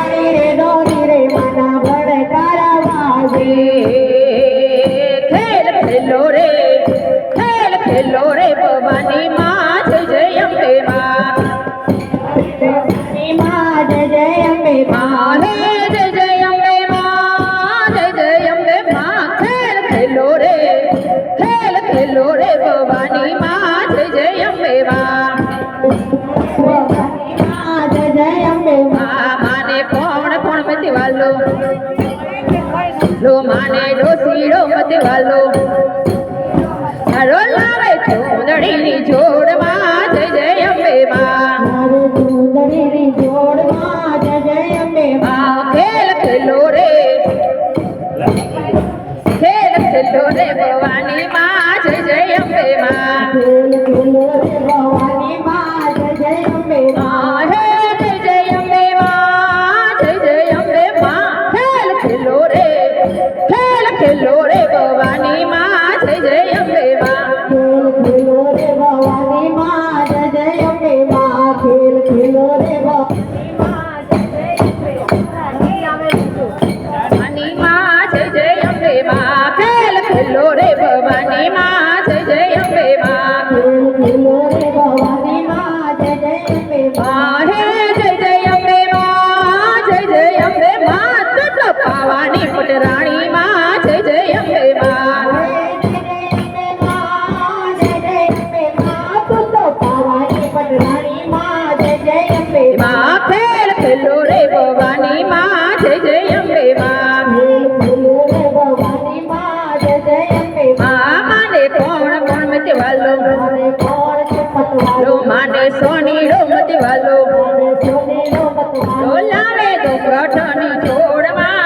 રાણી રે દોરી રે માના ભડકાર વાગે ખેલ ખેલો રે ભવાની માં જય જય અંબે માં ભવાની માં જય જય અંબે માં હે જય જય અંબે માં જય જય અંબે માં ખેલ ખેલો રે ભવાની માં જય જય અંબે માં ભવાની માં જય જય અંબે માં માને કોણ કોણ મતી વાલો લો માને ડોસીડો મતી વાલો તારો લાવે ચૂંદડીની જોડમાં જય જય અંબે માં મારું ચૂંદડીની જોડમાં જય જય અંબે માં ખેલ ખેલો રે ભવાની માં જય જય અંબે માં ખેલ ખેલો રે ભવાની માં જય જય અંબે માં હે જય જય અંબે માં જય જય અંબે માં ખેલ ખેલો રે ભવાની માં જય જય અંબે માં ખેલ ખેલો રે ભવાની માં જય જય અંબે માં ખેલ ખેલો રે ભવાની માં જય જય ભવાની માં જય જય અંબે માં ખેલ ખેલો રે ભવાની માં જય જય અંબે માં ખેલ ખેલો રે ભવાની માં જય જય અંબે માં હે જય જય અંબે માં જય જય અંબે માં તુટ પાવાની પટરાણી માં જય જય અંબે માં માં ખેલ ખેલો રે ભવાની માં જય જય અંબે માં માને કોણ કોણ મતે વાલો લો માને સોનીડો મતે વાલો લો લાવે તો કઠની જોડમાં